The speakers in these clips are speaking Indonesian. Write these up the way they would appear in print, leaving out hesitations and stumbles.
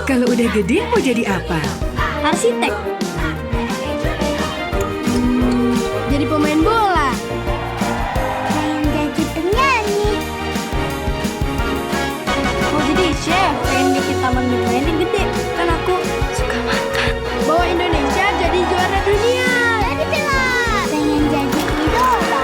Kalau udah gede mau jadi apa? Arsitek. Jadi pemain bola. Pengen jadi penyanyi. Mau jadi chef. Pengen bikin taman bermain yang gede. Kan aku suka makan. Bawa Indonesia jadi juara dunia. Jadi pilot. Pengen jadi idola.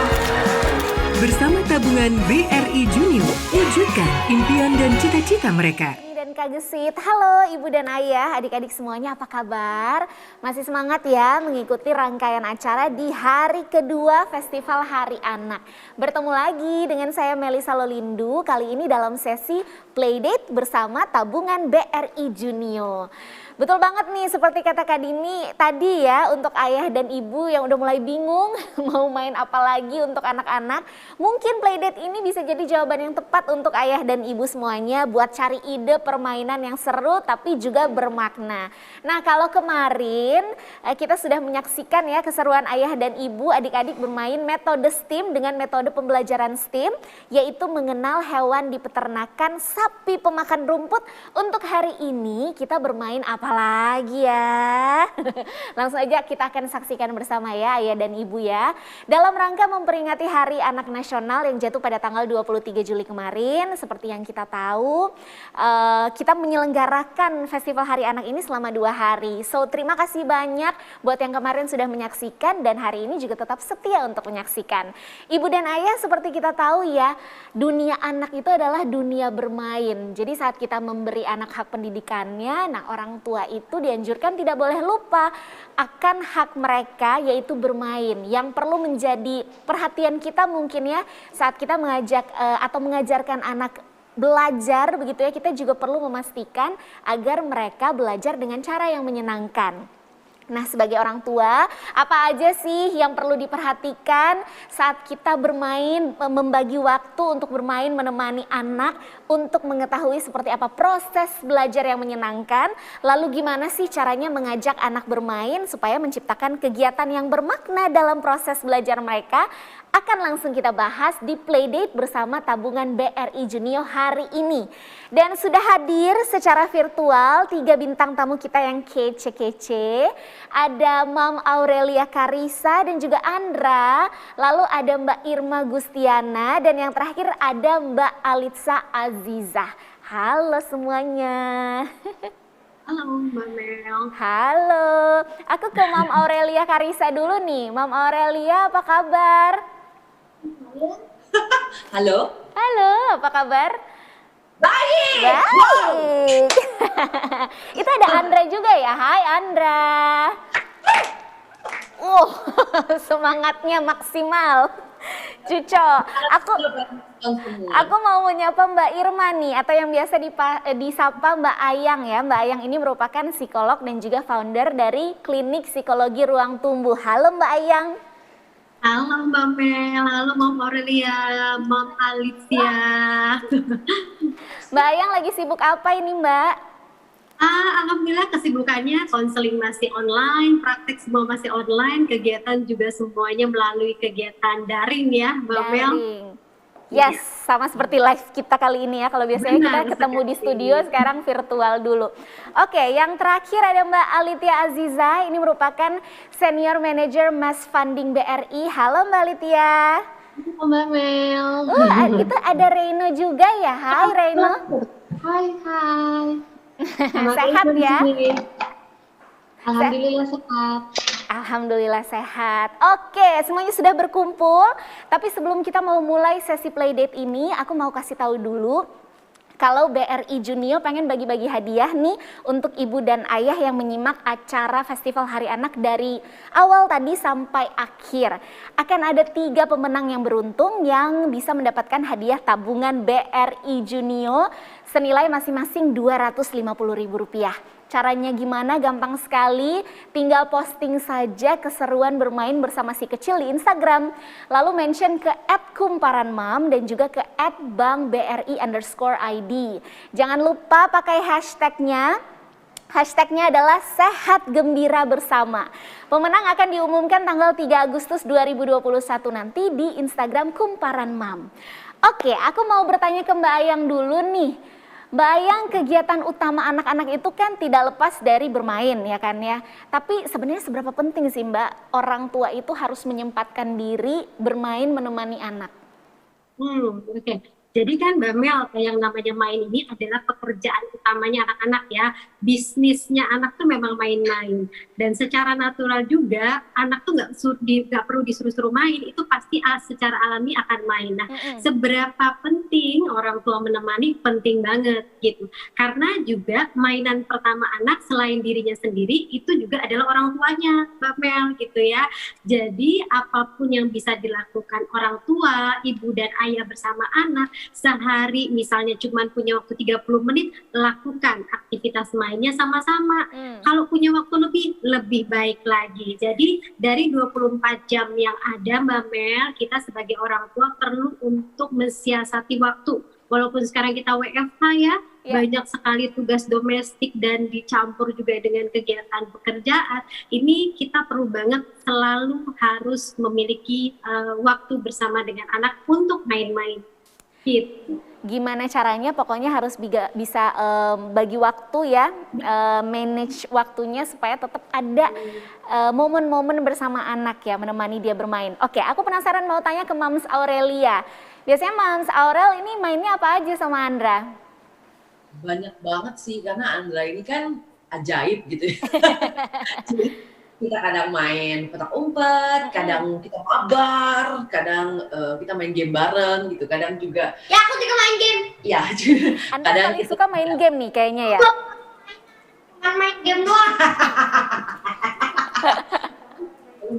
Bersama tabungan BRI Junior, wujudkan impian dan cita-cita mereka. Dan Kak Gesit, halo Ibu dan Ayah, adik-adik semuanya apa kabar? Masih semangat ya mengikuti rangkaian acara di hari kedua Festival Hari Anak. Bertemu lagi dengan saya Melisa Lolindu, kali ini dalam sesi Playdate bersama tabungan BRI Junior. Betul banget nih, seperti kata Kak Dini tadi ya, untuk ayah dan ibu yang udah mulai bingung mau main apa lagi untuk anak-anak. Mungkin Playdate ini bisa jadi jawaban yang tepat untuk ayah dan ibu semuanya buat cari ide permainan yang seru tapi juga bermakna. Nah, kalau kemarin kita sudah menyaksikan ya keseruan ayah dan ibu adik-adik bermain metode STEAM dengan metode pembelajaran STEAM, yaitu mengenal hewan di peternakan sapi pemakan rumput. Untuk hari ini kita bermain apa lagi ya? Langsung aja kita akan saksikan bersama ya ayah dan ibu ya. Dalam rangka memperingati Hari Anak Nasional yang jatuh pada tanggal 23 Juli kemarin, seperti yang kita tahu, kita menyelenggarakan Festival Hari Anak ini selama 2 hari. So terima kasih banyak buat yang kemarin sudah menyaksikan dan hari ini juga tetap setia untuk menyaksikan. Ibu dan ayah, seperti kita tahu ya, dunia anak itu adalah dunia bermain. Jadi saat kita memberi anak hak pendidikannya, nah orang tua itu dianjurkan tidak boleh lupa akan hak mereka, yaitu bermain, yang perlu menjadi perhatian kita mungkin ya saat kita mengajak atau mengajarkan anak belajar begitu ya. Kita juga perlu memastikan agar mereka belajar dengan cara yang menyenangkan. Nah, sebagai orang tua, apa aja sih yang perlu diperhatikan saat kita bermain, membagi waktu untuk bermain, menemani anak untuk mengetahui seperti apa proses belajar yang menyenangkan, lalu gimana sih caranya mengajak anak bermain supaya menciptakan kegiatan yang bermakna dalam proses belajar mereka, akan langsung kita bahas di Playdate bersama tabungan BRI Junior hari ini. Dan sudah hadir secara virtual 3 bintang tamu kita yang kece-kece. Ada Mam Aurelia Karisa dan juga Andra, lalu ada Mbak Irma Gustiana, dan yang terakhir ada Mbak Alitsa Azizah. Halo semuanya. Halo Mbak Mel. Halo, aku ke Mam Aurelia Karisa dulu nih. Mam Aurelia, apa kabar? Halo. Halo, apa kabar? Baik. Baik. Itu ada Andra juga ya. Hai Andra. Semangatnya maksimal. Cuco, aku mau menyapa Mbak Irma nih, atau yang biasa disapa Mbak Ayang ya. Mbak Ayang ini merupakan psikolog dan juga founder dari Klinik Psikologi Ruang Tumbuh. Halo Mbak Ayang. Halo Mbak Mel, halo Mom Aurelia, Mom Alicia. Mbak Ayang lagi sibuk apa ini Mbak? Alhamdulillah kesibukannya konseling masih online, praktek semua masih online, kegiatan juga semuanya melalui kegiatan daring ya Mbak Mel. Daring. Yes, sama seperti live kita kali ini ya. Kalau biasanya kita ketemu di studio, sekarang virtual dulu. Oke, yang terakhir ada Mbak Alitia Aziza. Ini merupakan Senior Manager Mass Funding BRI. Halo Mbak Alitia. Halo Mbak Mel. Itu ada Reino juga ya. Hai Reino. Hai. Sehat ya? Alhamdulillah sehat. Alhamdulillah sehat. Oke, semuanya sudah berkumpul. Tapi sebelum kita mau mulai sesi Playdate ini, aku mau kasih tahu dulu kalau BRI Junior pengen bagi-bagi hadiah nih untuk ibu dan ayah yang menyimak acara Festival Hari Anak dari awal tadi sampai akhir. Akan ada 3 pemenang yang beruntung yang bisa mendapatkan hadiah tabungan BRI Junior senilai masing-masing Rp250.000. Caranya gimana? Gampang sekali, tinggal posting saja keseruan bermain bersama si kecil di Instagram. Lalu mention ke @kumparanmam dan juga ke @bankbri_id. Jangan lupa pakai hashtagnya. Hashtagnya adalah Sehat Gembira Bersama. Pemenang akan diumumkan tanggal 3 Agustus 2021 nanti di Instagram Kumparan Mam. Oke, aku mau bertanya ke Mbak Ayang dulu nih. Bayang kegiatan utama anak-anak itu kan tidak lepas dari bermain ya kan ya. Tapi sebenarnya seberapa penting sih Mbak orang tua itu harus menyempatkan diri bermain menemani anak? Oke. Jadi kan Mbak Mel, yang namanya main ini adalah pekerjaan utamanya anak-anak ya. Bisnisnya anak tuh memang main-main. Dan secara natural juga, anak tuh nggak perlu disuruh-suruh main, itu pasti secara alami akan main. Nah, seberapa penting orang tua menemani, penting banget gitu. Karena juga mainan pertama anak selain dirinya sendiri, itu juga adalah orang tuanya, Mbak Mel gitu ya. Jadi apapun yang bisa dilakukan orang tua, ibu dan ayah bersama anak, sehari misalnya cuma punya waktu 30 menit, lakukan aktivitas mainnya sama-sama. Kalau punya waktu lebih baik lagi. Jadi dari 24 jam yang ada Mbak Mel, kita sebagai orang tua perlu untuk mensiasati waktu. Walaupun sekarang kita WFH ya, banyak sekali tugas domestik dan dicampur juga dengan kegiatan pekerjaan. Ini kita perlu banget selalu harus memiliki waktu bersama dengan anak untuk main-main. Gitu. Gimana caranya? Pokoknya harus bisa bagi waktu ya, manage waktunya supaya tetap ada momen-momen bersama anak ya, menemani dia bermain. Oke, aku penasaran mau tanya ke Mams Aurelia. Biasanya Mams Aurel ini mainnya apa aja sama Andra? Banyak banget sih, karena Andra ini kan ajaib gitu ya. Kita kadang main petak umpet, kadang kita mabar, kadang kita main game bareng gitu, kadang juga. Ya aku juga main game. Ya, Anda kadang paling suka main game nih kayaknya ya? Cuma main game doang.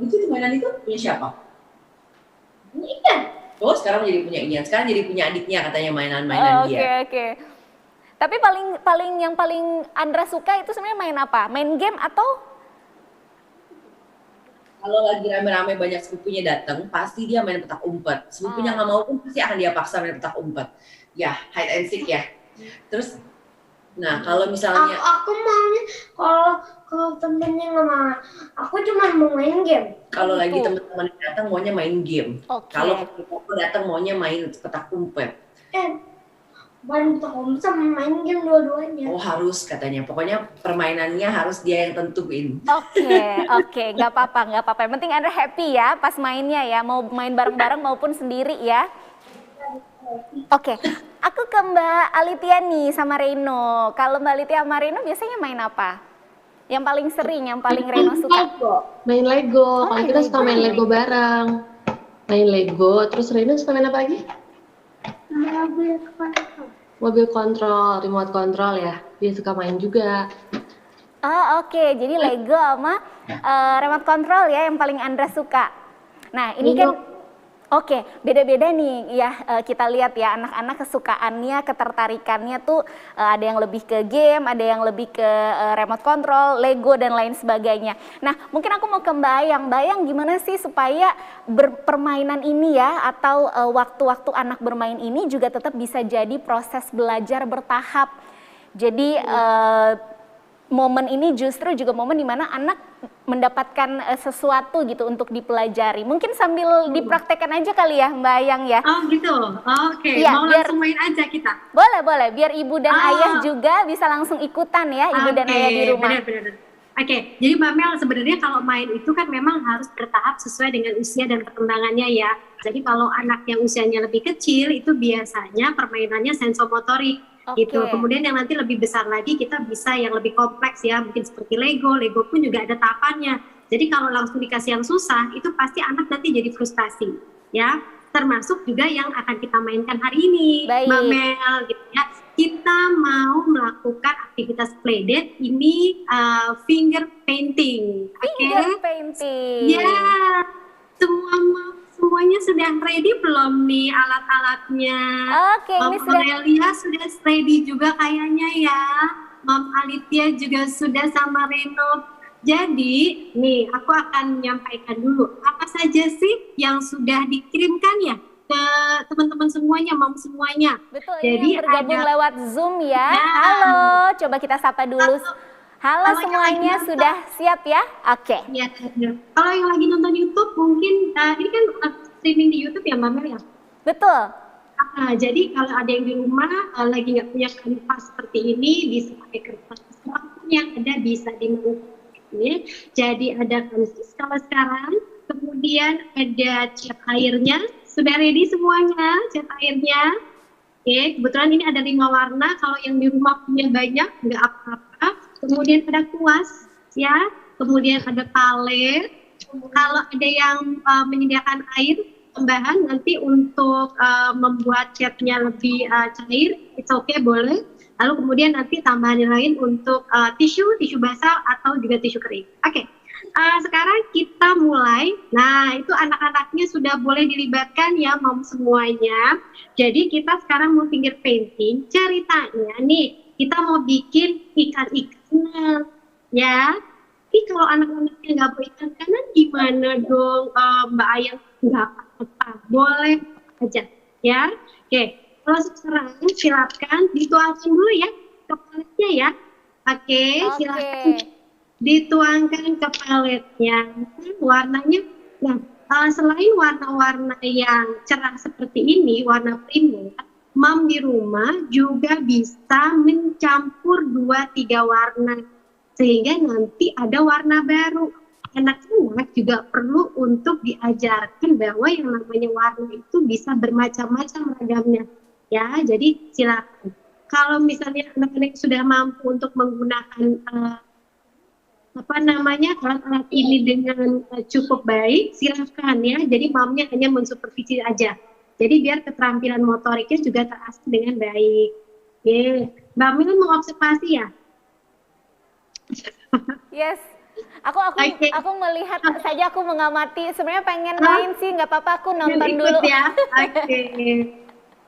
Itu mainan itu punya siapa? Iya. Oh, sekarang jadi punya Ian, sekarang jadi punya adiknya katanya mainan-mainan dia. Oke. Tapi yang paling Andra suka itu sebenarnya main apa? Main game atau? Kalau lagi rame-rame banyak sepupunya datang, pasti dia main petak umpet. Sepupunya nggak mau pun pasti akan dia paksa main petak umpet. Ya, hide and seek ya. Terus, nah kalau misalnya Aku maunya kalau temennya nggak mau, aku cuma mau main game. kalau lagi teman-teman datang maunya main game. Oke. Kalau sepupu datang maunya main petak umpet. Main petak sama main game dua-duanya. Oh harus katanya. Pokoknya permainannya harus dia yang tentuin. Oke, nggak apa-apa. Yang penting Andra happy ya pas mainnya ya, mau main bareng-bareng maupun sendiri ya. Oke, aku ke Mbak Alitia nih sama Reno. Kalau Mbak Alitia sama Reno biasanya main apa? Yang paling sering, yang paling Reno suka? Main Lego. Kalau kita suka main Lego bareng. Main Lego, terus Reno suka main apa lagi? Mobil kontrol, remote control ya. Dia suka main juga. Oh oke, jadi Lego sama remote control ya yang paling Andra suka. Nah ini kan beda-beda nih ya, kita lihat ya anak-anak kesukaannya, ketertarikannya tuh ada yang lebih ke game, ada yang lebih ke remote control, Lego dan lain sebagainya. Nah mungkin aku mau ke Bayang gimana sih supaya permainan ini ya atau waktu-waktu anak bermain ini juga tetap bisa jadi proses belajar bertahap. Jadi momen ini justru juga momen dimana anak mendapatkan sesuatu gitu untuk dipelajari. Mungkin sambil dipraktekkan aja kali ya Mbak Ayang ya. Oh gitu, oke. Ya, Mau langsung main aja kita? Boleh, biar ibu dan ayah juga bisa langsung ikutan ya, ibu dan ayah di rumah. Benar. Oke, jadi Mbak Mel sebenarnya kalau main itu kan memang harus bertahap sesuai dengan usia dan perkembangannya ya. Jadi kalau anak yang usianya lebih kecil itu biasanya permainannya sensomotorik. Gitu. Kemudian yang nanti lebih besar lagi kita bisa yang lebih kompleks ya, mungkin seperti Lego pun juga ada tahapannya. Jadi kalau langsung dikasih yang susah itu pasti anak nanti jadi frustasi ya. Termasuk juga yang akan kita mainkan hari ini, Mbak Mel gitu ya. Kita mau melakukan aktivitas playdate ini finger painting. Finger painting. Ya, semuanya sudah ready belum nih alat-alatnya? Oke, ini Mom Aurelia sudah ready juga kayaknya ya. Mom Alitia juga sudah sama Reno. Jadi, nih aku akan menyampaikan dulu apa saja sih yang sudah dikirimkan ya ke teman-teman semuanya, mom semuanya. Betul, jadi ini yang bergabung lewat Zoom ya. Halo, coba kita sapa dulu. Halo semuanya, sudah siap ya? Oke. Ya, kalau yang lagi nonton YouTube mungkin ini kan streaming di YouTube ya Mbak Mel ya? Betul. Jadi kalau ada yang di rumah lagi nggak punya kanvas seperti ini, bisa pakai kertas. Apapun yang ada bisa dimanfaatkan. Jadi ada kanvas kalau sekarang, kemudian ada cat airnya. Sudah ready semuanya cat airnya? Oke, kebetulan ini ada 5 warna. Kalau yang di rumah punya banyak, nggak apa-apa. Kemudian ada kuas, ya. Kemudian ada palet. Kalau ada yang menyediakan air tambahan nanti untuk membuat catnya lebih cair, it's okay, boleh. Lalu kemudian nanti tambahan yang lain untuk tisu basah atau juga tisu kering. Oke, sekarang kita mulai. Nah, itu anak-anaknya sudah boleh dilibatkan ya, Mom semuanya. Jadi kita sekarang mau finger painting. Ceritanya nih, kita mau bikin ikan-ikanan, ya. Tapi kalau anak-anaknya nggak mau ikan-ikanan gimana dong, Mbak Ayang? Nggak apa-apa, boleh aja, ya. Oke, kalau sekarang silakan dituangkan dulu ya kepalanya ya. Oke, silakan dituangkan ke paletnya. Warnanya, nah selain warna-warna yang cerah seperti ini, warna primer, Mom di rumah juga bisa mencampur 2-3 warna sehingga nanti ada warna baru. Anak-anak juga perlu untuk diajarkan bahwa yang namanya warna itu bisa bermacam-macam ragamnya. Ya, jadi silakan. Kalau misalnya anak-anak sudah mampu untuk menggunakan alat-alat ini dengan cukup baik, silakan ya. Jadi momnya hanya mensupervisi aja. Jadi biar keterampilan motoriknya juga terasah dengan baik. Mbak Mil mau observasi ya? Yes, aku melihat saja, aku mengamati. Sebenarnya pengen main sih, nggak apa-apa, aku nonton dulu. Ya,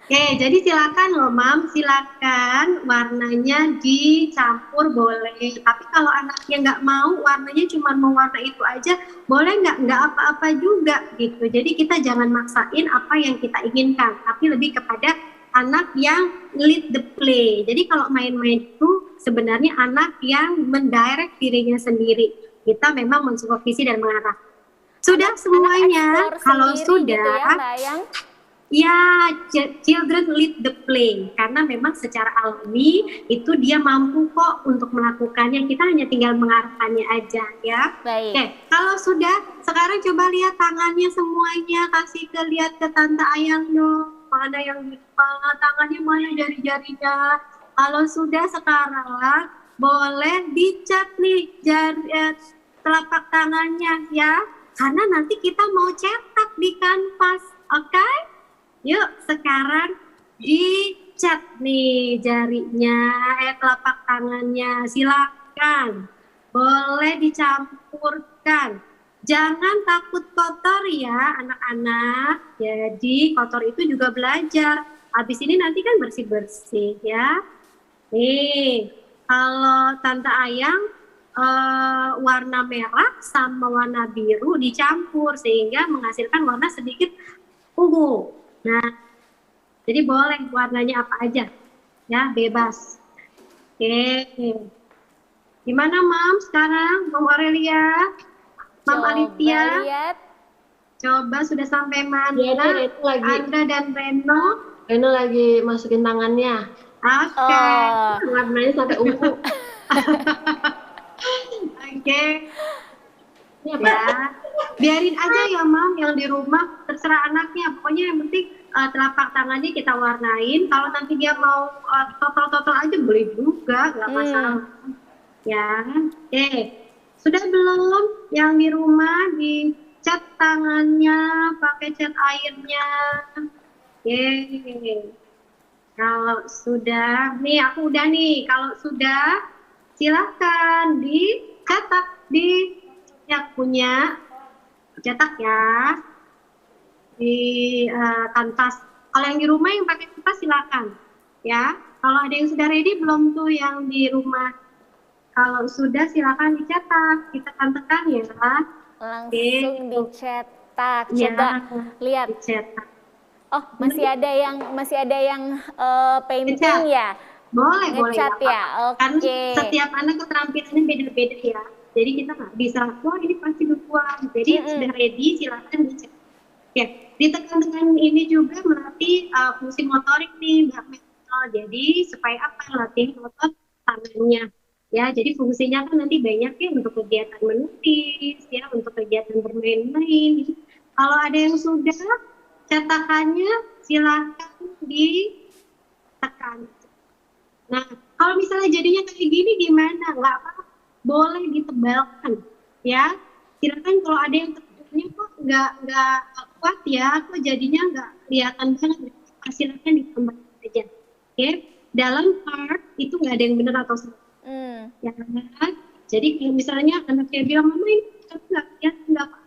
Oke, jadi silakan loh, Mam, silakan warnanya dicampur boleh. Tapi kalau anaknya nggak mau, warnanya cuma mau warna itu aja, boleh nggak apa-apa juga gitu. Jadi kita jangan maksain apa yang kita inginkan, tapi lebih kepada anak yang lead the play. Jadi kalau main-main itu sebenarnya anak yang mendirect dirinya sendiri. Kita memang mensupervisi dan mengarah. Sudah semuanya? Kalau sudah, gitu ya, Mbak Ayang? Ya, children lead the play. Karena memang secara alami itu dia mampu kok untuk melakukannya. Kita hanya tinggal mengarahkannya aja ya. Baik. Oke, kalau sudah, sekarang coba lihat tangannya semuanya. Kasih lihat ke Tante Ayang dong. Mana yang di kepala, tangannya mana jari-jarinya. Kalau sudah sekarang boleh dicat nih telapak tangannya ya. Karena nanti kita mau cetak di kanvas. Oke? Yuk sekarang dicat nih jarinya, telapak tangannya. Silakan. Boleh dicampurkan. Jangan takut kotor ya anak-anak. Jadi kotor itu juga belajar. Habis ini nanti kan bersih-bersih ya. Nih, kalau Tante Ayang warna merah sama warna biru dicampur sehingga menghasilkan warna sedikit ungu. Nah, jadi boleh warnanya apa aja. Ya, bebas. Oke. Gimana Mam sekarang? Mam Aurelia? Mam Alitia, lihat. Coba sudah sampai mana? Ya, itu lagi. Andra dan Reno. Reno lagi masukin tangannya. Oke. Warnanya sampai ungu. Oke. Ya, biarin aja ya Mam yang di rumah, terserah anaknya. Pokoknya yang penting telapak tangannya kita warnain. Kalau nanti dia mau total aja boleh juga, nggak masalah. Ya, oke. Sudah belum yang di rumah dicat tangannya pakai cat airnya? Yeay. Kalau sudah, nih aku udah nih. Kalau sudah, silakan dicetak di yang punya cetak ya di kanvas. Kalau yang di rumah yang pakai kertas silakan ya. Kalau ada yang sudah ready belum tuh yang di rumah? Kalau sudah silakan dicetak, kita akan tekan ya. Langsung dicetak. Coba lihat. Dicetak. Oh, masih ada yang painting Dicetak. ya? Boleh, Ngecat boleh. ya. Oke. Karena setiap anak keterampilannya beda-beda ya. Jadi kita nggak bisa, wah ini pasti duluan. Jadi sudah ready, silakan dicetak. Ya, ditekan-tekan ini juga melatih fungsi motorik nih, Mbak Mel. Jadi supaya apa? Latih otot tangannya. Ya, jadi fungsinya kan nanti banyak ya untuk kegiatan menulis, ya, untuk kegiatan bermain-main. Kalau ada yang sudah, cetakannya silakan ditekan. Nah, kalau misalnya jadinya kayak gini gimana? Nggak apa, boleh ditebalkan, ya. Silakan kalau ada yang tekannya kok nggak kuat ya, kok jadinya nggak kelihatan banget, silakan ditambah aja. Oke, dalam part itu nggak ada yang benar atau salah. Ya kan? Jadi kalau misalnya anaknya bilang mama ini nggak lihat nggak apa,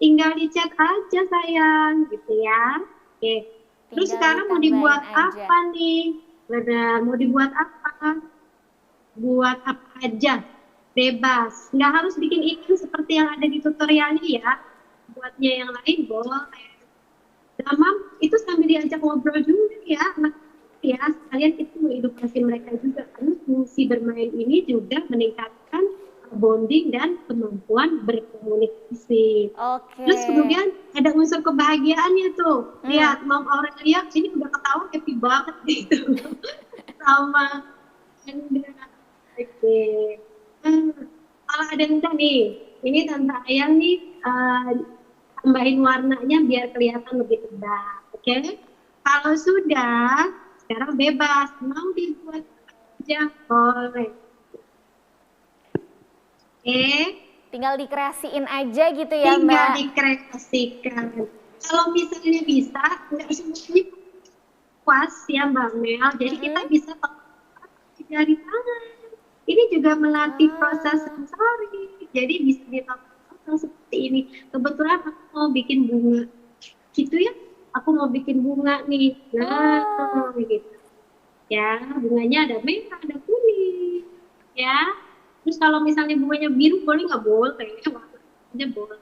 tinggal dicat aja sayang, gitu ya. Oke. Terus Tinggal sekarang mau dibuat ditambahin aja. apa nih? Benar, mau dibuat apa? Buat apa aja, bebas. Nggak harus bikin ikan seperti yang ada di tutorialnya ya. Buatnya yang lain boleh. Sama itu sambil diajak ngobrol juga ya, anak ya, sekalian itu mengedukasi mereka juga, karena fungsi bermain ini juga meningkatkan bonding dan kemampuan berkomunikasi. Oke. Terus kemudian ada unsur kebahagiaannya tuh. Lihat, Mom Aurelia ini udah ketawa happy banget gitu. Sama Anda. Oke. Kalau ada yang nih, ini Tante Ayang nih tambahin warnanya biar kelihatan lebih tebal. Oke. Kalau sudah, sekarang bebas, mau dibuat aja boleh. Oke. Tinggal dikreasiin aja gitu ya Tinggal Mbak. dikreasikan. Kalau misalnya bisa, nggak semuanya puas ya Mbak Mel. Jadi kita bisa pakai jari tangan. Ini juga melatih proses sensori. Jadi bisa ditambahkan seperti ini. Kebetulan aku mau bikin bunga, gitu ya. Aku mau bikin bunga nih. Nah, gitu. Ya, bunganya ada merah, ada kuning. Ya. Terus kalau misalnya bunganya biru boleh nggak? Boleh, warnanya boleh.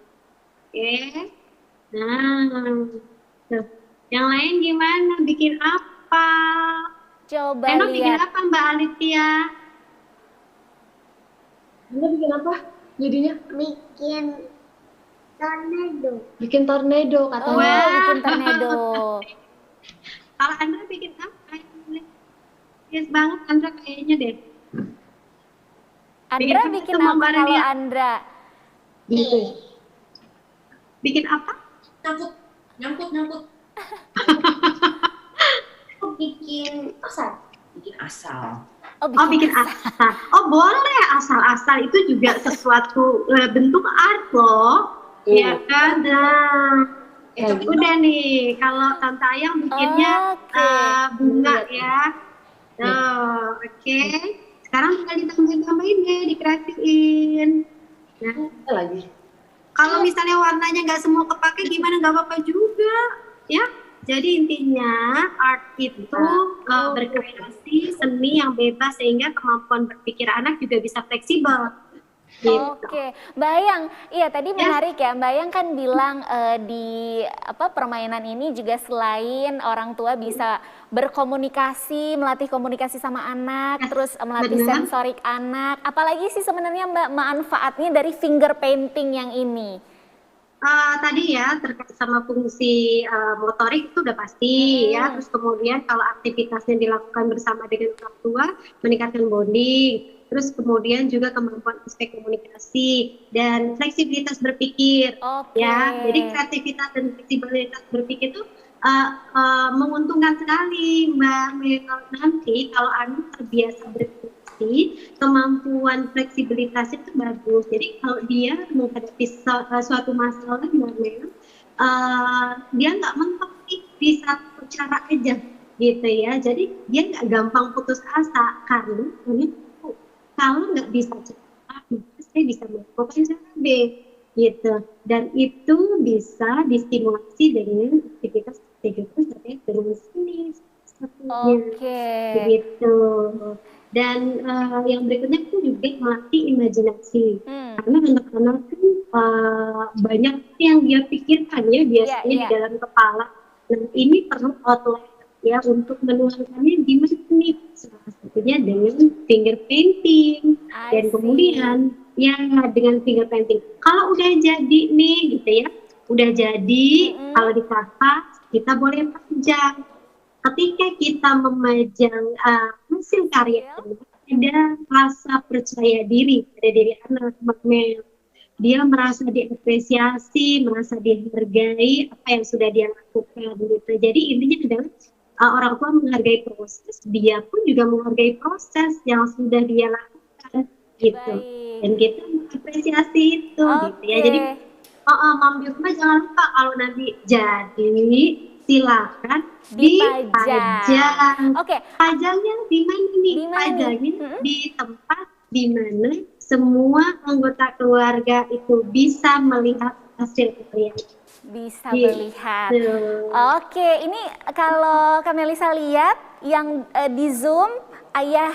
Oke. Nah, tuh. Yang lain gimana? Bikin apa? Coba Eno bikin lihat. apa Mbak Alitia? Anda bikin apa jadinya? Bikin tornado. Bikin tornado katanya. Oh, bikin tornado. Kalau Andra bikin apa? Yes banget Andra kayaknya deh. Andra Bikin bikin sama apa Mbak kalau Relia. Andra? Gitu. Bikin apa? Nyangkut. Aku bikin asal. Bikin asal. Oh, Oh, bikin asal. Oh, boleh. Asal-asal itu juga sesuatu bentuk art loh. Ya kan? Nah, udah nih. Kalau Tante Ayang bikinnya Oke. bunga ya. Oke. Sekarang tinggal ditambahin deh, dikreasiin. Nah, Ada lagi. kalau misalnya warnanya nggak semua kepake gimana, nggak apa-apa juga, ya. Jadi intinya art itu berkreasi, seni yang bebas sehingga kemampuan berpikir anak juga bisa fleksibel. Gitu. Oke, Mbak Ayang, iya tadi menarik ya, Mbak Ayang kan bilang di permainan ini juga selain orang tua bisa berkomunikasi, melatih komunikasi sama anak, terus melatih benar. sensorik anak, apalagi sih sebenarnya Mbak manfaatnya dari finger painting yang ini? Tadi ya terkait sama fungsi motorik itu udah pasti ya. Terus kemudian kalau aktivitasnya dilakukan bersama dengan orang tua meningkatkan bonding. Terus kemudian juga kemampuan aspek komunikasi dan fleksibilitas berpikir. Oke. Ya, jadi kreativitas dan fleksibilitas berpikir itu menguntungkan sekali Mbak Mel. Nanti kalau anak terbiasa berfleksi, kemampuan fleksibilitas itu bagus. Jadi kalau dia menghadapi suatu masalah Mbak Mel, dia nggak mentok di satu cara aja gitu ya. Jadi dia nggak gampang putus asa karena kalau nggak bisa cara A, saya bisa melakukan cara B gitu. Dan itu bisa distimulasi dengan aktivitas terkait dengan seni satunya. Oke. Begitu. Dan yang berikutnya itu juga melatih imajinasi. Karena anak-anak kan banyak yang dia pikirkan ya biasanya di dalam kepala. Nah ini perlu outlet ya untuk menuangkannya di nih, salah satunya dengan finger painting. Dan kemudian ya dengan finger painting kalau udah jadi nih gitu ya, udah jadi, kalau di kanvas kita boleh pajang. Ketika kita memajang hasil karya anak, ada rasa percaya diri pada diri anak. Dia merasa diapresiasi, merasa dihargai apa yang sudah dia lakukan gitu. Jadi intinya adalah orang tua menghargai proses, dia pun juga menghargai proses yang sudah dia lakukan gitu. Baik. Dan kita mengapresiasi itu gitu ya. Jadi Mam Yusma jangan lupa kalau nanti jadi silakan dipajang. Oke. Pajangnya di mana nih? Pajangnya di tempat di mana semua anggota keluarga itu bisa melihat hasil karya. Bisa melihat. Oke, ini kalau Kamelisa lihat yang di Zoom, ayah,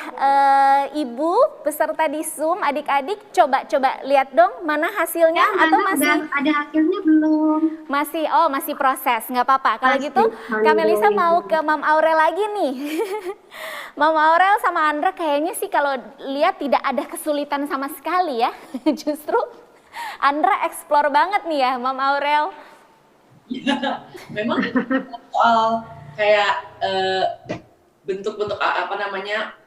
ibu beserta di Zoom, adik-adik coba lihat dong mana hasilnya atau masih ada hasilnya belum? Masih proses, nggak apa-apa. Kalau gitu Kamelisa mau ke Mam Aurel lagi nih. Mam Aurel sama Andra kayaknya sih kalau lihat tidak ada kesulitan sama sekali ya. Justru Andra explore banget nih ya Mam Aurel. Ya, memang soal kayak bentuk-bentuk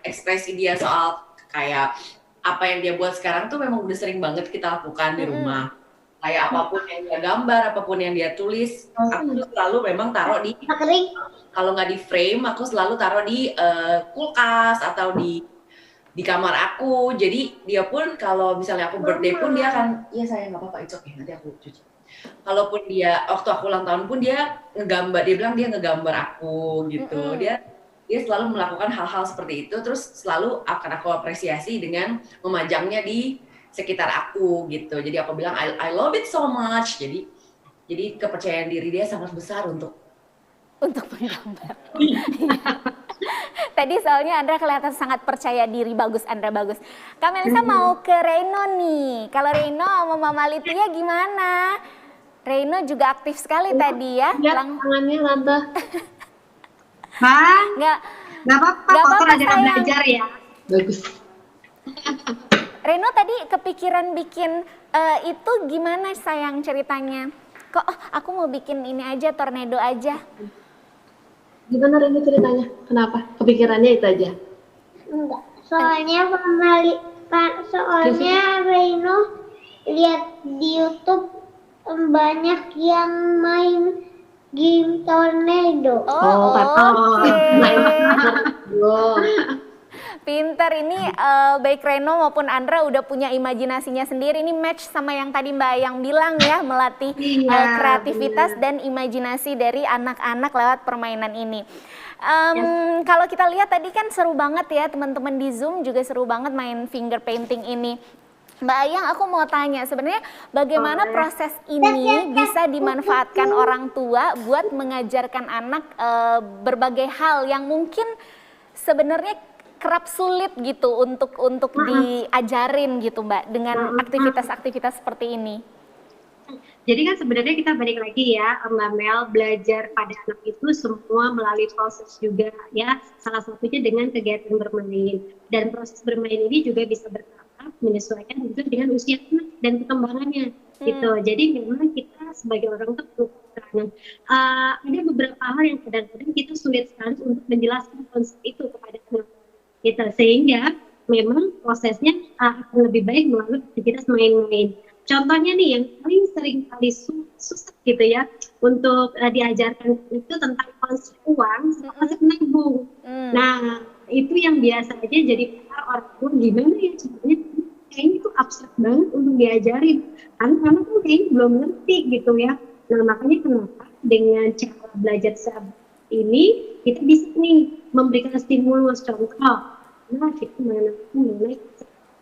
ekspresi dia soal kayak apa yang dia buat sekarang tuh memang udah sering banget kita lakukan di rumah. Kayak apapun yang dia gambar, apapun yang dia tulis, aku selalu memang taruh di, kalau nggak di frame, aku selalu taruh di kulkas atau di kamar aku. Jadi dia pun kalau misalnya aku birthday pun dia akan, iya sayang nggak apa-apa, it's okay, nanti aku cuci. Kalaupun dia waktu aku ulang tahun pun dia bilang dia ngegambar aku gitu. Dia selalu melakukan hal-hal seperti itu, terus selalu akan aku apresiasi dengan memajangnya di sekitar aku gitu. Jadi aku bilang I love it so much. Jadi kepercayaan diri dia sangat besar untuk menggambar. Tadi soalnya Andra kelihatan sangat percaya diri, bagus Andra, bagus. Kamelisa mau ke Reino nih. Kalau Reino sama Mama Litia gimana? Reino juga aktif sekali tadi ya. Tangannya Tante. Bang, nggak apa-apa, kotor aja belajar ya. Bagus. Reno tadi kepikiran bikin itu gimana sayang ceritanya? Kok aku mau bikin ini aja, tornado aja. Gimana Reno ceritanya? Kenapa? Kepikirannya itu aja? Enggak. Soalnya Reno lihat di YouTube banyak yang main game tornado. Pinter ini baik Reno maupun Andra udah punya imajinasinya sendiri. Ini match sama yang tadi Mbak Ayang bilang ya, melatih kreativitas dan imajinasi dari anak-anak lewat permainan ini. Kalau kita lihat tadi kan seru banget ya, teman-teman di Zoom juga seru banget main finger painting ini. Mbak Ayang, aku mau tanya sebenarnya bagaimana proses ini bisa dimanfaatkan orang tua buat mengajarkan anak berbagai hal yang mungkin sebenarnya kerap sulit gitu untuk diajarin gitu Mbak dengan aktivitas-aktivitas seperti ini. Jadi kan sebenarnya kita balik lagi ya Mbak Mel, belajar pada anak itu semua melalui proses juga ya, salah satunya dengan kegiatan bermain, dan proses bermain ini juga bisa bertahap menyesuaikan juga dengan usia anak dan perkembangannya gitu. Jadi memang kita sebagai orang tua ada beberapa hal yang kadang-kadang kita sulit sekali untuk menjelaskan konsep itu kepada anak gitu, sehingga memang prosesnya akan lebih baik melalui aktivitas main-main. Contohnya nih yang paling sering kali susah gitu ya untuk diajarkan itu tentang konsep uang sama konsep nabung. Nah itu yang biasa aja jadi orang tua gimana ya caranya, kayaknya itu abstrak banget untuk diajarin. Anak-anak tuh kayaknya belum ngerti gitu ya. Nah makanya kenapa dengan cara belajar seperti ini kita bisa nih memberikan stimulus, contoh, nah kita mengenai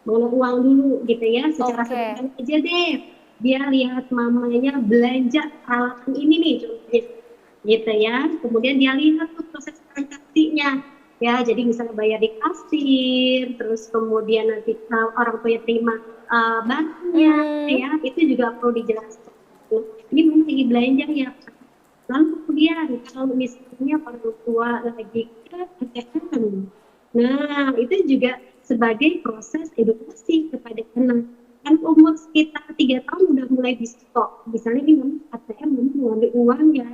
uang dulu gitu ya, secara sederhana aja deh. Dia lihat mamanya belanja peralatan ini nih contohnya gitu ya. Kemudian dia lihat tuh proses transaksinya ya, jadi misalnya bayar di kasir, terus kemudian nanti orang tua terima barangnya ya, itu juga perlu dijelaskan. Ini memang lagi belanja ya. Lalu kemudian kalau misalnya orang tua lagi ke ATM, nah itu juga sebagai proses edukasi kepada anak kan umur sekitar 3 tahun udah mulai bisa kok. Misalnya nih mama ATM mama mau ambil uang ya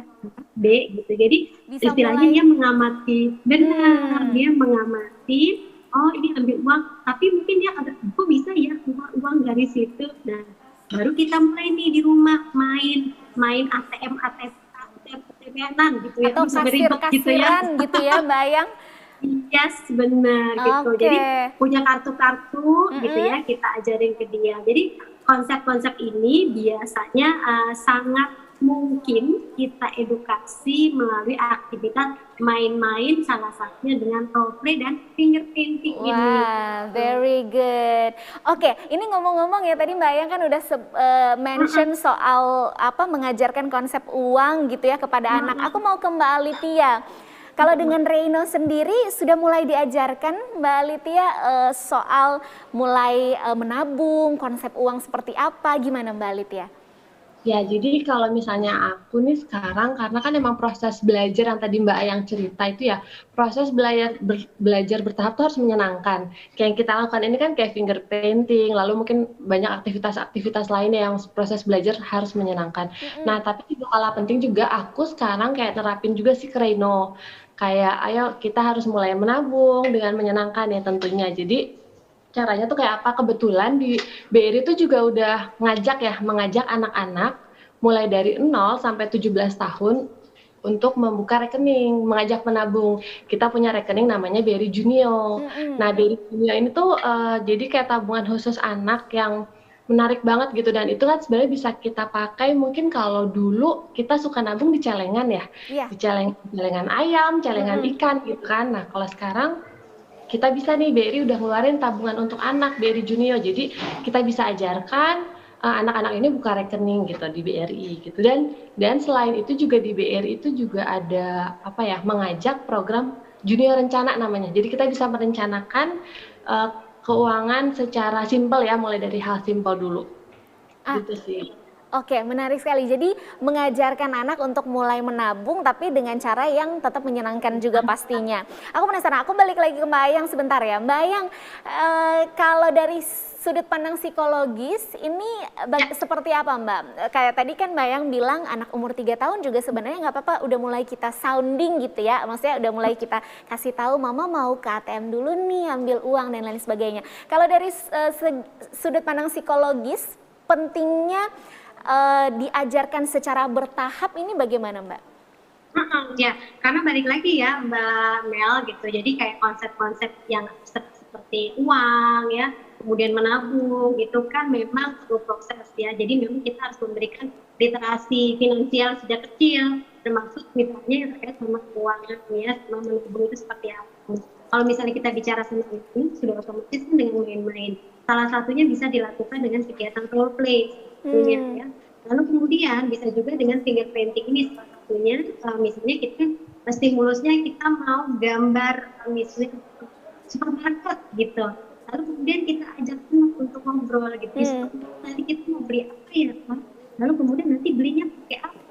B gitu. Jadi Bisa istilahnya mulai. dia mengamati, benar dia mengamati. Oh ini ambil uang, tapi mungkin dia agak kok bisa ya keluar uang dari situ. Nah baru kita mulai nih di rumah main ATM ATM-an gitu ya, Atau bisa ribet gitu ya. kasir-kasiran gitu ya Mbak Ayang. Yes, benar gitu. Oke. Jadi punya kartu-kartu gitu Mm-mm. ya, kita ajarin ke dia. Jadi konsep-konsep ini biasanya sangat mungkin kita edukasi melalui aktivitas main-main, salah satunya dengan role play dan fingerpainting ini. Wah, very good. Oke, ini ngomong-ngomong ya tadi Mbak Ayang kan udah mention soal apa mengajarkan konsep uang gitu ya kepada anak. Aku mau ke Mbak Alitia. Kalau dengan Reino sendiri sudah mulai diajarkan Mbak Alitia soal mulai menabung, konsep uang seperti apa, gimana Mbak Alitia? Ya, jadi kalau misalnya aku nih sekarang, karena kan emang proses belajar yang tadi Mbak Ayang cerita itu ya, proses belajar bertahap tuh harus menyenangkan. Kayak yang kita lakukan ini kan kayak finger painting, lalu mungkin banyak aktivitas-aktivitas lainnya yang proses belajar harus menyenangkan. Nah, tapi juga kalah penting juga aku sekarang kayak terapin juga sih ke Reino. Kayak, ayo kita harus mulai menabung dengan menyenangkan ya tentunya. Jadi caranya tuh kayak apa? Kebetulan di BRI itu juga udah mengajak anak-anak mulai dari 0 sampai 17 tahun untuk membuka rekening, mengajak menabung. Kita punya rekening namanya BRI Junior. Nah, BRI Junior ini tuh jadi kayak tabungan khusus anak yang menarik banget gitu, dan itu kan sebenarnya bisa kita pakai mungkin kalau dulu kita suka nabung di celengan ya. Iya. Di celengan ayam, celengan ikan gitu kan. Nah, kalau sekarang kita bisa nih, BRI udah ngeluarin tabungan untuk anak, BRI Junior. Jadi kita bisa ajarkan anak-anak ini buka rekening gitu di BRI gitu. Dan selain itu juga di BRI itu juga ada apa ya, mengajak program Junior Rencana namanya. Jadi kita bisa merencanakan keuangan secara simpel ya, mulai dari hal simpel dulu. Gitu sih. Oke, menarik sekali. Jadi mengajarkan anak untuk mulai menabung tapi dengan cara yang tetap menyenangkan juga pastinya. Aku penasaran, aku balik lagi ke Mbak Ayang sebentar ya. Mbak Ayang, kalau dari sudut pandang psikologis ini seperti apa Mbak? Kayak tadi kan Mbak Ayang bilang anak umur 3 tahun juga sebenarnya nggak apa-apa, udah mulai kita sounding gitu ya. Maksudnya udah mulai kita kasih tahu mama mau ke ATM dulu nih ambil uang dan lain sebagainya. Kalau dari sudut pandang psikologis, pentingnya diajarkan secara bertahap ini bagaimana Mbak? Ya, karena balik lagi ya Mbak Mel gitu. Jadi kayak konsep-konsep yang seperti uang ya, kemudian menabung itu kan memang perlu proses ya. Jadi memang kita harus memberikan literasi finansial sejak kecil, termasuk misalnya yang terkait sama keuangan ya, sama menabung itu seperti apa. Kalau misalnya kita bicara sama ini sudah otomatis kan dengan main-main. Salah satunya bisa dilakukan dengan kegiatan role play. Ya. Lalu kemudian bisa juga dengan finger painting ini salah satunya, misalnya kita stimulusnya kita mau gambar misalnya supermarket gitu, lalu kemudian kita ajak untuk ngobrol gitu, nanti kita mau beli apa ya Pak, lalu kemudian nanti belinya pakai apa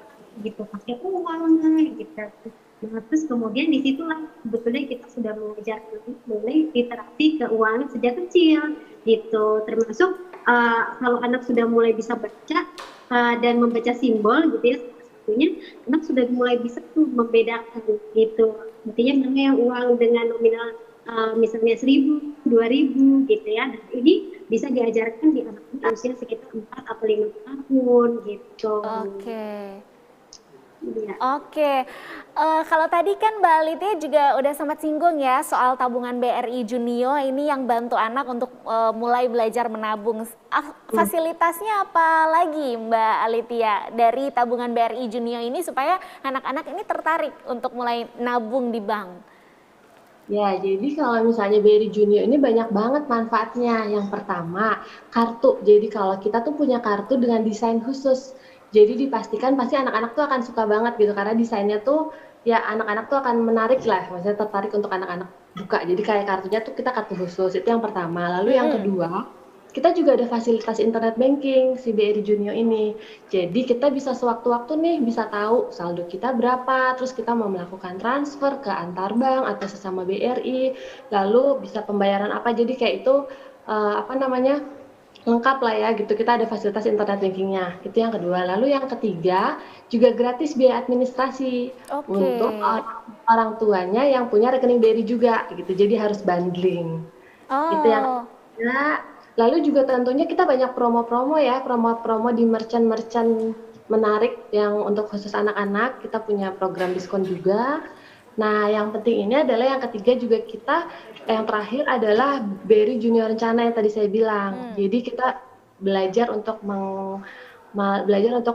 gitu, pakai uang gitu. Nah, terus kemudian disitulah sebetulnya kita sudah mengajarkan mulai literasi keuangan sejak kecil gitu, termasuk kalau anak sudah mulai bisa baca dan membaca simbol gitu ya, satunya anak sudah mulai bisa tuh membedakan gitu, artinya mana yang uang dengan nominal misalnya 1.000, 2.000 gitu ya, dan ini bisa diajarkan di anak usia sekitar 4 atau 5 tahun gitu. Oke, kalau tadi kan Mbak Alitia juga udah sempat singgung ya soal tabungan BRI Junior ini yang bantu anak untuk mulai belajar menabung. Fasilitasnya apa lagi Mbak Alitia dari tabungan BRI Junior ini supaya anak-anak ini tertarik untuk mulai nabung di bank? Ya, jadi kalau misalnya BRI Junior ini banyak banget manfaatnya. Yang pertama, kartu. Jadi kalau kita tuh punya kartu dengan desain khusus. Jadi dipastikan pasti anak-anak tuh akan suka banget gitu, karena desainnya tuh ya anak-anak tuh akan menarik lah, maksudnya tertarik untuk anak-anak buka. Jadi kayak kartunya tuh kita kartu khusus, itu yang pertama. Lalu yang kedua, kita juga ada fasilitas internet banking si BRI Junior ini. Jadi kita bisa sewaktu-waktu nih bisa tahu saldo kita berapa, terus kita mau melakukan transfer ke antar bank atau sesama BRI, lalu bisa pembayaran apa. Jadi kayak itu lengkap lah ya gitu, kita ada fasilitas internet bankingnya, itu yang kedua. Lalu yang ketiga juga gratis biaya administrasi untuk orang tuanya yang punya rekening BRI juga gitu, jadi harus bundling. Itu yang ketiga. Lalu juga tentunya kita banyak promo-promo ya, promo-promo di merchant-merchant menarik yang untuk khusus anak-anak, kita punya program diskon juga. Nah, yang penting ini adalah yang ketiga juga kita, yang terakhir adalah BRI Junior Rencana yang tadi saya bilang. Jadi kita belajar untuk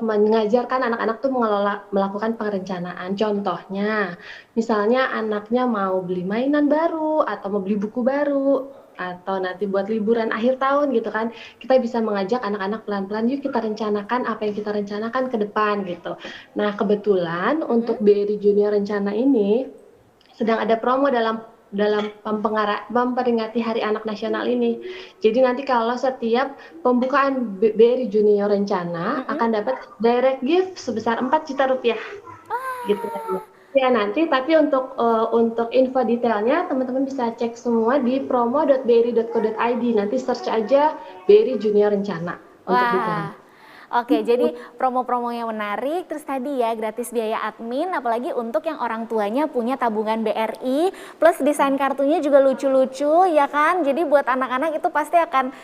mengajarkan anak-anak tuh melakukan perencanaan. Contohnya, misalnya anaknya mau beli mainan baru atau mau beli buku baru atau nanti buat liburan akhir tahun gitu kan, kita bisa mengajak anak-anak pelan-pelan, yuk kita rencanakan apa yang kita rencanakan ke depan gitu. Nah, kebetulan untuk BRI Junior Rencana ini sedang ada promo dalam memperingati Hari Anak Nasional ini. Jadi nanti kalau setiap pembukaan BRI Junior Rencana akan dapat direct gift sebesar 4 juta rupiah. Gitu ya nanti, tapi untuk info detailnya teman-teman bisa cek semua di promo.bri.co.id. Nanti search aja BRI Junior Rencana untuk detailnya. Oke, jadi promo-promo yang menarik, terus tadi ya gratis biaya admin, apalagi untuk yang orang tuanya punya tabungan BRI, plus desain kartunya juga lucu-lucu ya kan, jadi buat anak-anak itu pasti akan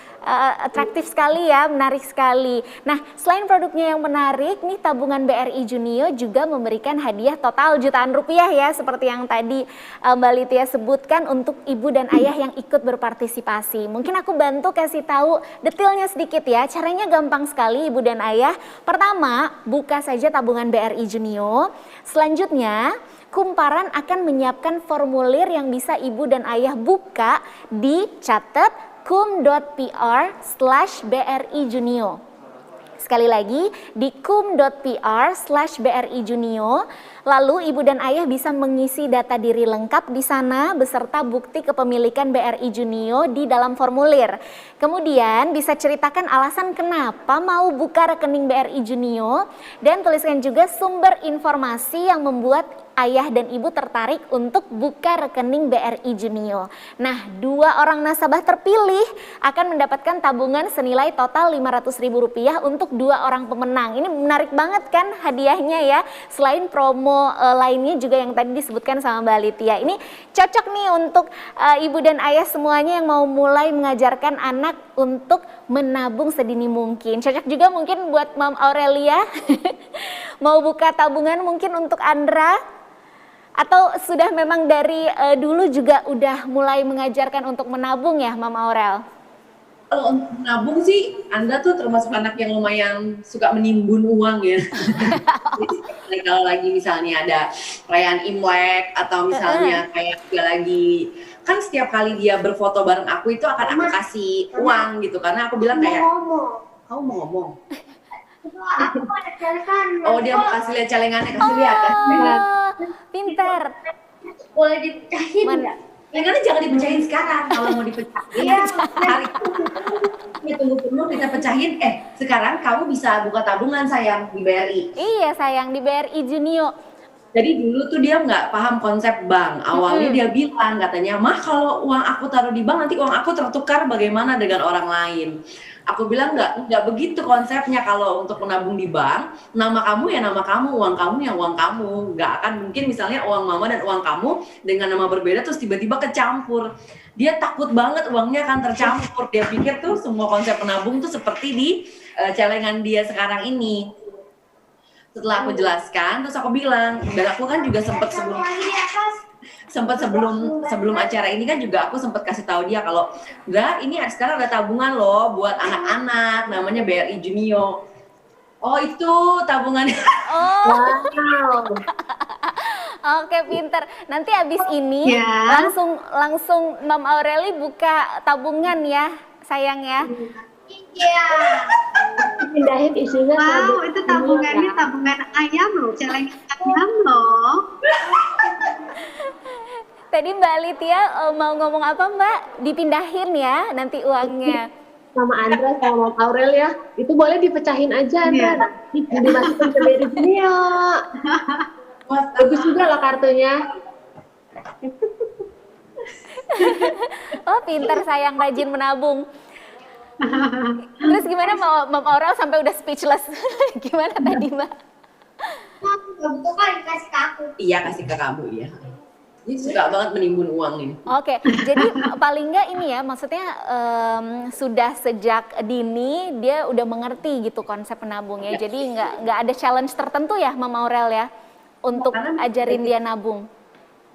atraktif sekali ya, menarik sekali. Nah, selain produknya yang menarik, nih tabungan BRI Junio juga memberikan hadiah total jutaan rupiah ya, seperti yang tadi Mbak Litia sebutkan untuk ibu dan ayah yang ikut berpartisipasi. Mungkin aku bantu kasih tahu detailnya sedikit ya, caranya gampang sekali ibu dan ayah. Pertama, buka saja tabungan BRI Junio. Selanjutnya, Kumparan akan menyiapkan formulir yang bisa ibu dan ayah buka di catat kum.pr/BRI Junio. Sekali lagi di kum.pr/BRI Junio. Lalu ibu dan ayah bisa mengisi data diri lengkap di sana beserta bukti kepemilikan BRI Junio di dalam formulir. Kemudian bisa ceritakan alasan kenapa mau buka rekening BRI Junio dan tuliskan juga sumber informasi yang membuat ayah dan ibu tertarik untuk buka rekening BRI Junio. Nah, 2 orang nasabah terpilih akan mendapatkan tabungan senilai total Rp500.000 untuk 2 orang pemenang. Ini menarik banget kan hadiahnya ya. Selain promo lainnya juga yang tadi disebutkan sama Mbak Litia. Ini cocok nih untuk ibu dan ayah semuanya yang mau mulai mengajarkan anak untuk menabung sedini mungkin. Cocok juga mungkin buat Mam Aurelia mau buka tabungan mungkin untuk Andra. Atau sudah memang dari dulu juga udah mulai mengajarkan untuk menabung ya, Mam Aurel? Kalau untuk menabung sih, Anda tuh termasuk anak yang lumayan suka menimbun uang ya. Jadi, kalau lagi misalnya ada perayaan Imlek atau misalnya kayak dia lagi, kan setiap kali dia berfoto bareng aku itu akan aku kasih uang gitu, karena aku bilang kayak, kamu mau ngomong? Aku ada celengan. Oh, dia mau kasih lihat celengannya, kasih lihat. Pinter. Boleh dipecahin nggak? Celengannya jangan dipecahin sekarang. Kalau mau dipecahin, hari ini tunggu penuh kita pecahin. Sekarang kamu bisa buka tabungan sayang di BRI. Iya sayang, di BRI Junio. Jadi dulu tuh dia nggak paham konsep bank. Awalnya dia bilang katanya, mah kalau uang aku taruh di bank nanti uang aku tertukar bagaimana dengan orang lain. Aku bilang nggak begitu konsepnya. Kalau untuk menabung di bank, nama kamu ya nama kamu, uang kamu ya uang kamu. Nggak akan mungkin misalnya uang mama dan uang kamu dengan nama berbeda terus tiba-tiba kecampur. Dia takut banget uangnya akan tercampur. Dia pikir tuh semua konsep menabung tuh seperti di celengan dia sekarang ini. Setelah aku jelaskan, terus aku bilang, dan aku kan juga sebelum acara ini kan juga aku sempat kasih tahu dia kalau enggak, ini sekarang ada tabungan loh buat anak-anak namanya BRI Junio. Oh, itu tabungannya. Oh. Wow. Oke, pinter. Nanti abis ini langsung Mam Aureli buka tabungan ya, sayang ya. Iya. Pindahin isinya. Wow, itu tabungannya tabungan ayam loh, celengan ayam loh. Tadi Mbak Litia mau ngomong apa Mbak? Dipindahin ya nanti uangnya. Sama Andra sama Mam Aurel ya, itu boleh dipecahin aja Andra, nanti dimasukin ke BRI Junio. Bagus juga loh kartunya. Oh pinter sayang, rajin menabung. Terus gimana Mam Aurel sampai udah speechless? Gimana tadi Mbak? Aku nggak butuh kali kasih ke aku. Iya, kasih ke kamu, iya. Dia suka banget menimbun uang ini. Oke, jadi paling nggak ini ya, maksudnya sudah sejak dini dia udah mengerti gitu konsep menabungnya. Jadi nggak ada challenge tertentu ya Mam Aurel ya untuk ajarin dia nabung.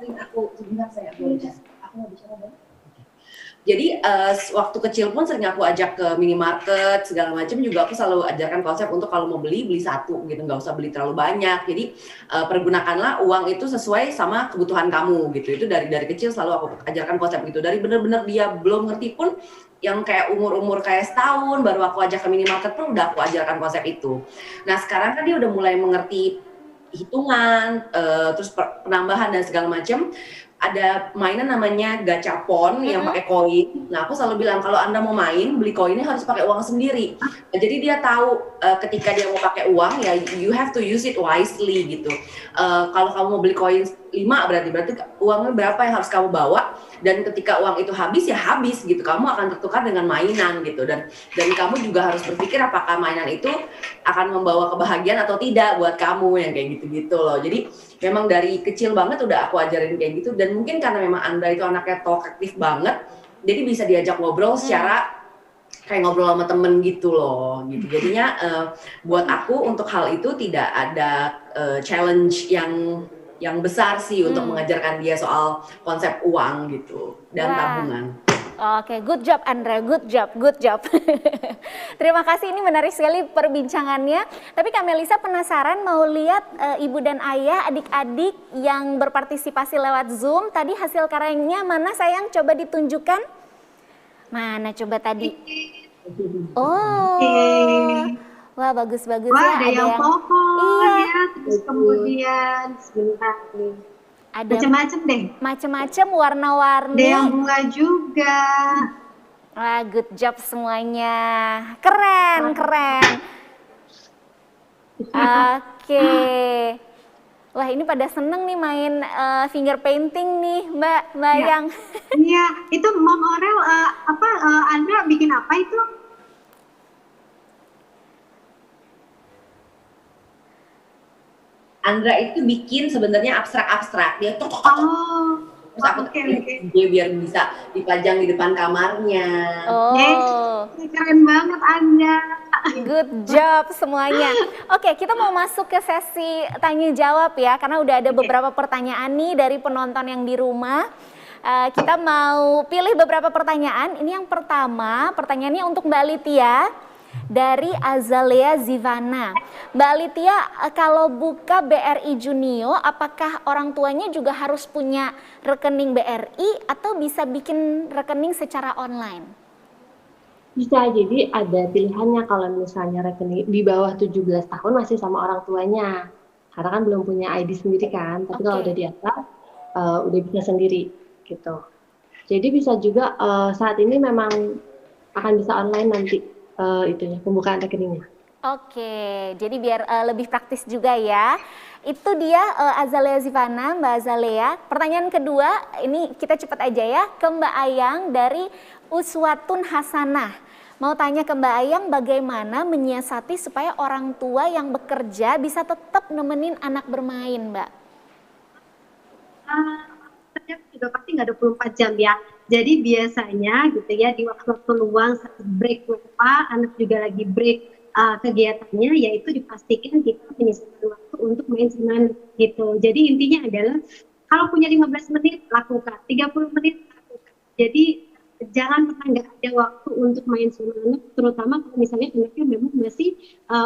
Aku sebentar saya boleh. Aku mau bicara dong. Jadi waktu kecil pun sering aku ajak ke minimarket segala macam, juga aku selalu ajarkan konsep untuk kalau mau beli satu gitu, nggak usah beli terlalu banyak. Jadi pergunakanlah uang itu sesuai sama kebutuhan kamu gitu. Itu dari kecil selalu aku ajarkan konsep gitu. Dari bener-bener dia belum ngerti pun, yang kayak umur kayak setahun baru aku ajak ke minimarket pun udah aku ajarkan konsep itu. Nah sekarang kan dia udah mulai mengerti hitungan, terus penambahan dan segala macam. Ada mainan namanya gachapon yang pakai koin. Nah, aku selalu bilang kalau Anda mau main, beli koinnya harus pakai uang sendiri. Nah, jadi dia tahu ketika dia mau pakai uang ya you have to use it wisely gitu. Kalau kamu mau beli koin 5 berarti uangnya berapa yang harus kamu bawa, dan ketika uang itu habis ya habis gitu. Kamu akan tertukar dengan mainan gitu, dan kamu juga harus berpikir apakah mainan itu akan membawa kebahagiaan atau tidak buat kamu, yang kayak gitu-gitu loh. Jadi memang dari kecil banget udah aku ajarin kayak gitu, dan mungkin karena memang Anda itu anaknya talkative banget, jadi bisa diajak ngobrol secara kayak ngobrol sama temen gitu loh gitu. Jadinya buat aku untuk hal itu tidak ada challenge yang besar sih untuk mengajarkan dia soal konsep uang gitu dan tabungan. Oke, good job Andra, good job. Terima kasih, ini menarik sekali perbincangannya. Tapi Kak Melisa penasaran mau lihat ibu dan ayah, adik-adik yang berpartisipasi lewat Zoom. Tadi hasil karyanya mana sayang? Coba ditunjukkan. Mana coba tadi? Oh, wah bagus-bagus ya. Ada yang pohon iya. ya, terus kemudian sebentar nih. Ada Macam-macam deh. Macam-macam warna-warni. Ada yang bunga juga. Wah, good job semuanya. Keren. Oke. Wah, ini pada seneng nih main finger painting nih, Mbak Yang. Iya, itu Mam Aurel Andra bikin apa itu? Andra itu bikin sebenarnya abstrak-abstrak, dia terus aku dia biar bisa dipajang di depan kamarnya. Keren banget Anda. Good job semuanya. Oke, kita mau masuk ke sesi tanya jawab ya, karena udah ada beberapa pertanyaan nih dari penonton yang di rumah. Kita mau pilih beberapa pertanyaan. Ini yang pertama, pertanyaannya untuk Mbak Alitia dari Azalea Zivana. Mbak Alitia, kalau buka BRI Junio, apakah orang tuanya juga harus punya rekening BRI atau bisa bikin rekening secara online? Bisa, jadi ada pilihannya kalau misalnya rekening di bawah 17 tahun masih sama orang tuanya. Karena kan belum punya ID sendiri kan, tapi kalau udah di atas udah bisa sendiri gitu. Jadi bisa juga saat ini memang akan bisa online nanti itunya pembukaan rekeningnya. Oke, jadi biar lebih praktis juga ya. Itu dia Azalea Zivana, Mbak Azalea. Pertanyaan kedua, ini kita cepat aja ya, ke Mbak Ayang dari Uswatun Hasanah. Mau tanya ke Mbak Ayang, bagaimana menyiasati supaya orang tua yang bekerja bisa tetap nemenin anak bermain, Mbak? Kerja juga pasti nggak 24 jam ya. Jadi biasanya gitu ya, di waktu-waktu luang saat break anak juga lagi break kegiatannya, yaitu dipastikan kita menyisihkan waktu untuk main sama anak gitu. Jadi intinya adalah kalau punya 15 menit lakukan, 30 menit lakukan. Jadi jangan pernah nggak ada waktu untuk main sama anak, terutama kalau misalnya anaknya memang masih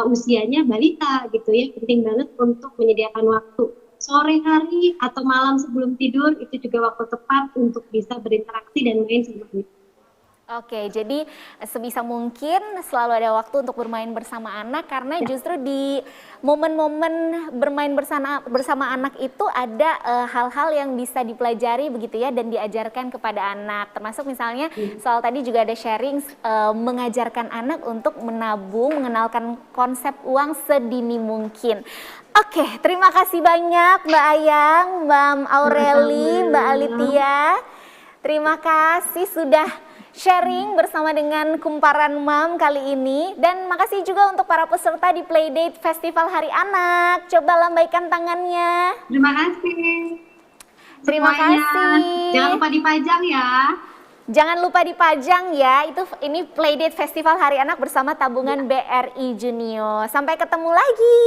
usianya balita gitu ya. Penting banget untuk menyediakan waktu sore hari atau malam sebelum tidur, itu juga waktu tepat untuk bisa berinteraksi dan main sama anak. Oke, jadi sebisa mungkin selalu ada waktu untuk bermain bersama anak, karena justru di momen-momen bermain bersama anak itu ada hal-hal yang bisa dipelajari begitu ya, dan diajarkan kepada anak. Termasuk misalnya soal tadi juga ada sharing mengajarkan anak untuk menabung, mengenalkan konsep uang sedini mungkin. Oke, terima kasih banyak Mbak Ayang, Mbak Aureli, Mbak Alitia. Terima kasih sudah sharing bersama dengan Kumparan Mam kali ini. Dan makasih juga untuk para peserta di Playdate Festival Hari Anak. Coba lambaikan tangannya. Terima kasih. Terima semuanya. kasih. Jangan lupa dipajang ya. Jangan lupa dipajang ya. Ini Playdate Festival Hari Anak bersama tabungan BRI Junior. Sampai ketemu lagi.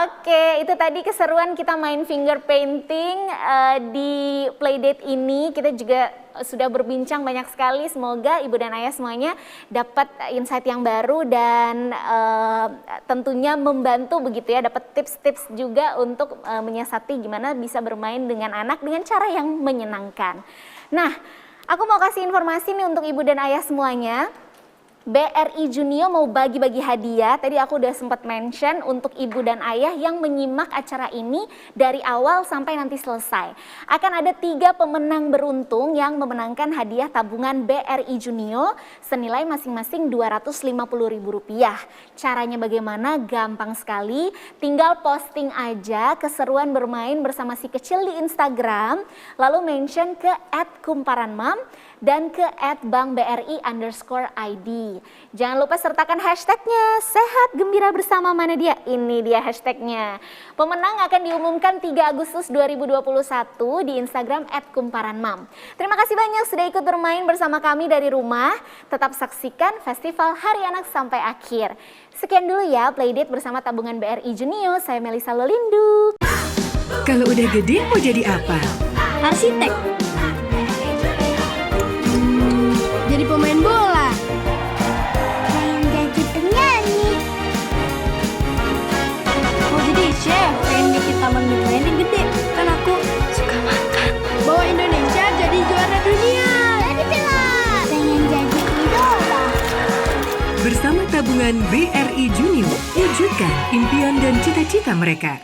Oke, itu tadi keseruan kita main finger painting di Playdate ini. Kita juga sudah berbincang banyak sekali. Semoga ibu dan ayah semuanya dapat insight yang baru dan tentunya membantu begitu ya, dapat tips-tips juga untuk menyiasati gimana bisa bermain dengan anak dengan cara yang menyenangkan. Nah, aku mau kasih informasi nih untuk ibu dan ayah semuanya. BRI Junior mau bagi-bagi hadiah. Tadi aku udah sempat mention untuk ibu dan ayah yang menyimak acara ini dari awal sampai nanti selesai. Akan ada 3 pemenang beruntung yang memenangkan hadiah tabungan BRI Junior senilai masing-masing Rp250.000. Caranya bagaimana? Gampang sekali. Tinggal posting aja keseruan bermain bersama si kecil di Instagram, lalu mention ke @kumparanmam dan ke @bankbri_id. Jangan lupa sertakan hashtagnya sehat gembira bersama mana dia. Ini dia hashtagnya. Pemenang akan diumumkan 3 Agustus 2021 di Instagram @kumparanmam. Terima kasih banyak sudah ikut bermain bersama kami dari rumah. Tetap saksikan Festival Hari Anak sampai akhir. Sekian dulu ya Playdate bersama tabungan BRI Junior. Saya Melisa Lolindu. Kalau udah gede mau jadi apa? Arsitek. Jadi pemain bola. Pengen jadi penyanyi. Mau jadi chef. Pengen bikin taman bermain yang gede. Kan aku suka makan. Bawa Indonesia jadi juara dunia. Jadi pilot. Pengen jadi idola. Bersama tabungan BRI Junior, wujudkan impian dan cita-cita mereka.